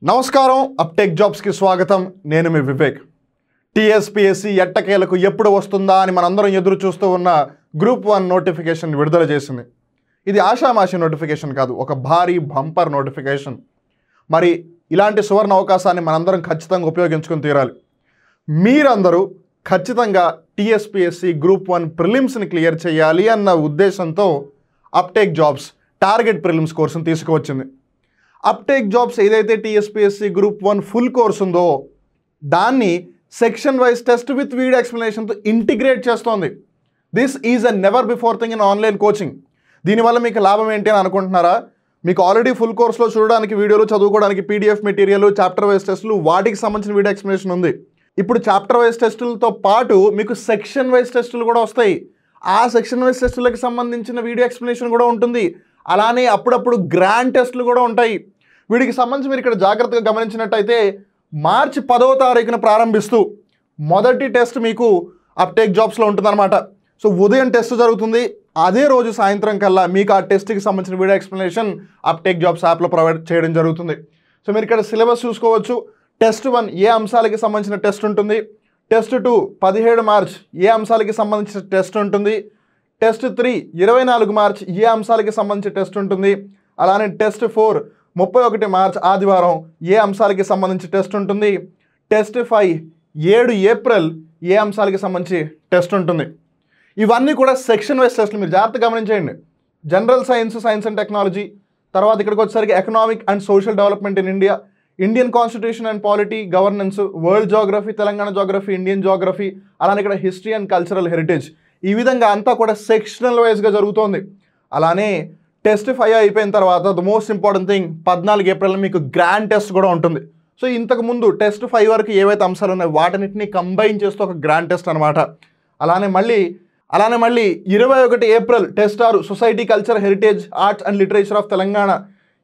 నమస్కారం అప్టెక్ జాబ్స్కి స్వాగతం. నేను మీ వివేక్. టీఎస్పీఎస్సీ ఎట్టకేలకు ఎప్పుడు వస్తుందా అని మనందరం ఎదురు చూస్తూ ఉన్న గ్రూప్ 1 నోటిఫికేషన్ విడుదల చేసింది. ఇది ఆషామాషి నోటిఫికేషన్ కాదు, ఒక భారీ బంపర్ నోటిఫికేషన్. మరి ఇలాంటి సువర్ణ అవకాశాన్ని మనందరం ఖచ్చితంగా ఉపయోగించుకొని తీరాలి. మీరందరూ ఖచ్చితంగా టీఎస్పీఎస్సీ గ్రూప్ 1 ప్రిలిమ్స్ని క్లియర్ చేయాలి అన్న ఉద్దేశంతో అప్టెక్ జాబ్స్ టార్గెట్ ప్రిలిమ్స్ కోర్సును తీసుకువచ్చింది. అప్టెక్ జాబ్స్ ఏదైతే టీఎస్పీఎస్సీ గ్రూప్ 1 ఫుల్ కోర్స్ ఉందో దాన్ని section wise test with video ఎక్స్ప్లెనేషన్తో ఇంటిగ్రేట్ చేస్తోంది. This is a never before thing in online coaching. దీనివల్ల మీకు లాభం ఏంటి అని అనుకుంటున్నారా? మీకు ఆల్రెడీ ఫుల్ కోర్స్లో చూడడానికి వీడియోలు, చదువుకోవడానికి పీడిఎఫ్ మెటీరియల్, చాప్టర్ వైజ్ టెస్టులు, వాటికి సంబంధించిన వీడియో ఎక్స్ప్లెనేషన్ ఉంది. ఇప్పుడు చాప్టర్ వైజ్ టెస్టులతో పాటు మీకు సెక్షన్ వైజ్ టెస్టులు కూడా వస్తాయి. ఆ సెక్షన్ వైజ్ టెస్టులకు సంబంధించిన వీడియో ఎక్స్ప్లెనేషన్ కూడా ఉంటుంది. అలానే అప్పుడప్పుడు గ్రాండ్ టెస్టులు కూడా ఉంటాయి. వీటికి సంబంధించి మీరు ఇక్కడ జాగ్రత్తగా గమనించినట్టయితే మార్చి 10వ తారీఖున ప్రారంభిస్తూ మొదటి టెస్ట్ మీకు అప్టెక్ జాబ్స్లో ఉంటుందన్నమాట. సో ఉదయం టెస్ట్ జరుగుతుంది, అదే రోజు సాయంత్రం కల్లా మీకు ఆ టెస్ట్కి సంబంధించిన వీడియో ఎక్స్ప్లెనేషన్ అప్టెక్ జాబ్స్ యాప్లో ప్రొవైడ్ చేయడం జరుగుతుంది. సో మీరు ఇక్కడ సిలబస్ చూసుకోవచ్చు. టెస్ట్ 1 ఏ అంశాలకి సంబంధించిన టెస్ట్ ఉంటుంది. టెస్ట్ 2 17 మార్చ్ ఏ అంశాలకి సంబంధించిన టెస్ట్ ఉంటుంది. టెస్ట్ 3 24 మార్చ్ ఏ అంశాలకి సంబంధించిన టెస్ట్ ఉంటుంది. అలానే టెస్ట్ 4 31 మార్చ్ ఆదివారం ఏ అంశాలకి సంబంధించి టెస్ట్ ఉంటుంది. టెస్ట్ 5 7 ఏప్రిల్ ఏ అంశాలకి సంబంధించి టెస్ట్ ఉంటుంది. ఇవన్నీ కూడా సెక్షన్ వైజ్ టెస్టులు. మీరు జాగ్రత్తగా గమనించండి. General science, science and technology, తర్వాత ఇక్కడికి వచ్చేసరికి economic and social development in India, Indian constitution and polity, governance, world geography, Telangana geography, Indian geography, అలానే ఇక్కడ హిస్టరీ అండ్ కల్చరల్ హెరిటేజ్. ఈ విధంగా అంతా కూడా సెక్షనల్ వైజ్గా జరుగుతోంది. అలానే టెస్ట్ 5 అయిపోయిన తర్వాత the most important thing 14 April మీకు గ్రాండ్ టెస్ట్ కూడా ఉంటుంది. సో ఇంతకు ముందు టెస్ట్ 5 వరకు ఏవైతే అంశాలు ఉన్నాయో వాటన్నిటిని కంబైన్ చేస్తూ ఒక గ్రాండ్ టెస్ట్ అనమాట. అలానే మళ్ళీ 21 April test 6 society, culture, heritage, arts and literature of Telangana.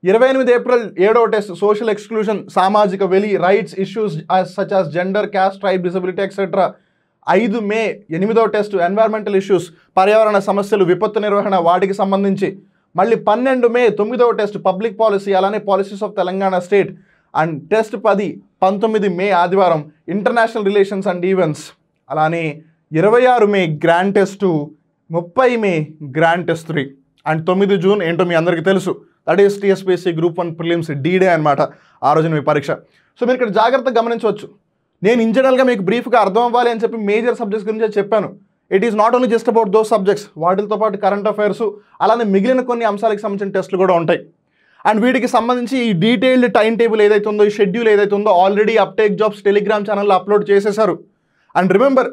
28 April 7వ టెస్ట్ సోషల్ ఎక్స్క్లూషన్, సామాజిక వెలి, rights issues such as gender, caste, tribe, disability etcetera. 5 May 8వ టెస్ట్ ఎన్వైర్మెంటల్ ఇష్యూస్, పర్యావరణ సమస్యలు, విపత్తు నిర్వహణ, వాటికి సంబంధించి. మళ్ళీ 12 మే 9వ టెస్ట్ పబ్లిక్ పాలసీ, అలానే policies of Telangana state. And test 19 May ఆదివారం ఇంటర్నేషనల్ రిలేషన్స్ అండ్ ఈవెంట్స్. అలానే 26 May grand test, 30 May grand test 3 and 9 June ఏంటో మీ అందరికీ తెలుసు. That is TSPSC group 1 prelims D-Day అనమాట. ఆ రోజున మీ పరీక్ష. సో మీరు ఇక్కడ జాగ్రత్తగా గమనించవచ్చు. నేను ఇన్ జనరల్గా మీకు బ్రీఫ్గా అర్థం అవ్వాలి అని చెప్పి మేజర్ సబ్జెక్ట్స్ గురించి చెప్పాను. It is not only just about those subjects. వాటితో పాటు కరెంట్ అఫైర్స్, అలానే మిగిలిన కొన్ని అంశాలకు సంబంధించిన టెస్టులు కూడా ఉంటాయి. అండ్ వీటికి సంబంధించి ఈ డీటెయిల్డ్ టైం టేబుల్ ఏదైతే ఉందో, ఈ షెడ్యూల్ ఏదైతే ఉందో ఆల్రెడీ అప్టెక్ జాబ్స్ టెలిగ్రామ్ ఛానల్లో అప్లోడ్ చేసేశారు. అండ్ రిమెంబర్,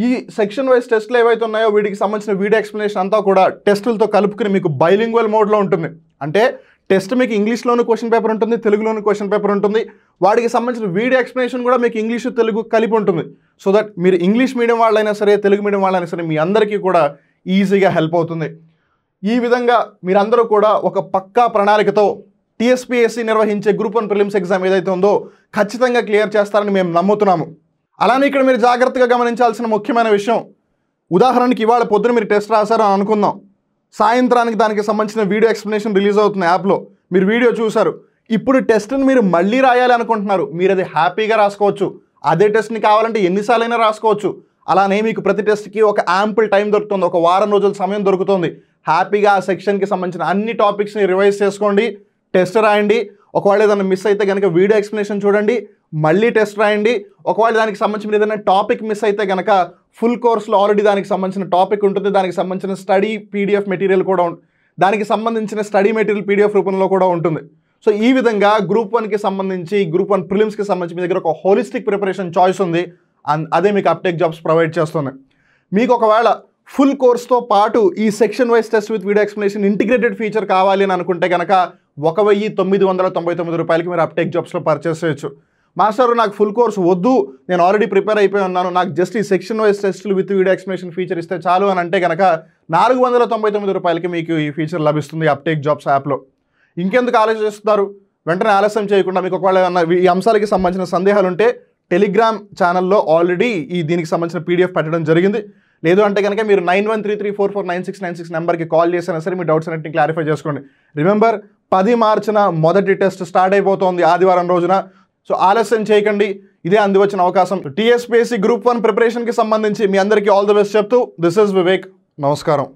ఈ సెక్షన్ వైజ్ టెస్టులు ఏవైతే ఉన్నాయో వీటికి సంబంధించిన వీడియో ఎక్స్ప్లెనేషన్ అంతా కూడా టెస్టులతో కలుపుకుని మీకు బైలింగ్వల్ మోడ్లో ఉంటుంది. అంటే టెస్ట్ మీకు ఇంగ్లీష్లోని క్వశ్చన్ పేపర్ ఉంటుంది, తెలుగులోని క్వశ్చన్ పేపర్ ఉంటుంది. వాటికి సంబంధించిన వీడియో ఎక్స్ప్లెనేషన్ కూడా మీకు ఇంగ్లీషు, తెలుగు కలిపి ఉంటుంది. సో దట్ మీరు ఇంగ్లీష్ మీడియం వాళ్ళైనా సరే, తెలుగు మీడియం వాళ్ళైనా సరే మీ అందరికీ కూడా ఈజీగా హెల్ప్ అవుతుంది. ఈ విధంగా మీరందరూ కూడా ఒక పక్కా ప్రణాళికతో టీఎస్పీఎస్సీ నిర్వహించే గ్రూప్ 1 ప్రిలిమ్స్ ఎగ్జామ్ ఏదైతే ఉందో ఖచ్చితంగా క్లియర్ చేస్తారని మేము నమ్ముతున్నాము. అలానే ఇక్కడ మీరు జాగ్రత్తగా గమనించాల్సిన ముఖ్యమైన విషయం, ఉదాహరణకి ఇవాళ పొద్దున మీరు టెస్ట్ రాశారని అనుకుందాం. సాయంత్రానికి దానికి సంబంధించిన వీడియో ఎక్స్ప్లెనేషన్ రిలీజ్ అవుతుంది యాప్లో. మీరు వీడియో చూశారు. ఇప్పుడు టెస్ట్ని మీరు మళ్ళీ రాయాలి అనుకుంటున్నారు. మీరు అది హ్యాపీగా రాసుకోవచ్చు. అదే టెస్ట్ని కావాలంటే ఎన్నిసార్లైనా రాసుకోవచ్చు. అలానే మీకు ప్రతి టెస్ట్కి ఒక యాంపుల్ టైం దొరుకుతుంది, ఒక వారం రోజుల సమయం దొరుకుతుంది. హ్యాపీగా ఆ సెక్షన్కి సంబంధించిన అన్ని టాపిక్స్ని రివైజ్ చేసుకోండి, టెస్ట్ రాయండి. ఒకవేళ ఏదైనా మిస్ అయితే కనుక వీడియో ఎక్స్ప్లెనేషన్ చూడండి, మళ్ళీ టెస్ట్ రాయండి. ఒకవేళ దానికి సంబంధించిన ఏదైనా టాపిక్ మిస్ అయితే కనుక ఫుల్ కోర్స్లో ఆల్రెడీ దానికి సంబంధించిన టాపిక్ ఉంటుంది, దానికి సంబంధించిన స్టడీ పీడిఎఫ్ మెటీరియల్ కూడా దానికి సంబంధించిన స్టడీ మెటీరియల్ పీడిఎఫ్ రూపంలో కూడా ఉంటుంది. సో ఈ విధంగా గ్రూప్ 1కి సంబంధించి, గ్రూప్ 1 ప్రిలిమ్స్కి సంబంధించి మీ దగ్గర ఒక హోలిస్టిక్ ప్రిపరేషన్ చాయిస్ ఉంది. అదే మీకు అప్టెక్ జాబ్స్ ప్రొవైడ్ చేస్తుంది. మీకు ఒకవేళ ఫుల్ కోర్స్తో పాటు ఈ section wise test with video explanation integrated feature కావాలి అని అనుకుంటే కనుక 1999 రూపాయలకి మీరు అప్టెక్ జాబ్స్లో పర్చేస్ చేయొచ్చు. మాస్టర్ నాకు ఫుల్ కోర్స్ వద్దు, నేను ఆల్రెడీ ప్రిపేర్ అయిపోయి ఉన్నాను, నాకు జస్ట్ ఈ సెక్షన్ వైజ్ టెస్టులు విత్ వీడియో ఎక్స్ప్లెనేషన్ ఫీచర్ ఇస్తే చాలు అని అంటే కనుక 499 రూపాయలకి మీకు ఈ ఫీచర్ లభిస్తుంది అప్టెక్ జాబ్స్ యాప్లో. ఇంకెందుకు ఆలోచిస్తున్నారు? వెంటనే ఆలస్యం చేయకుండా మీకు ఒకవేళ ఈ అంశాలకి సంబంధించిన సందేహాలు ఉంటే టెలిగ్రామ్ ఛానల్లో ఆల్రెడీ దీనికి సంబంధించిన పీడిఎఫ్ పెట్టడం జరిగింది. లేదు అంటే కనుక మీరు 9133449696 నెంబర్కి కాల్ చేసినా సరే మీ డౌట్స్ అన్నింటినీ క్లారిఫై చేసుకోండి. రిమెంబర్ 10 మార్చిన మొదటి టెస్ట్ స్టార్ట్ అయిపోతుంది ఆదివారం రోజున. సో ఆలస్యం చేయకండి, ఇదే అందివచ్చిన అవకాశం. టీఎస్పీఎస్సీ గ్రూప్ 1 ప్రిపరేషన్కి సంబంధించి మీ అందరికీ ఆల్ ది బెస్ట్ చెప్తూ దిస్ ఇస్ వివేక్. నమస్కారం.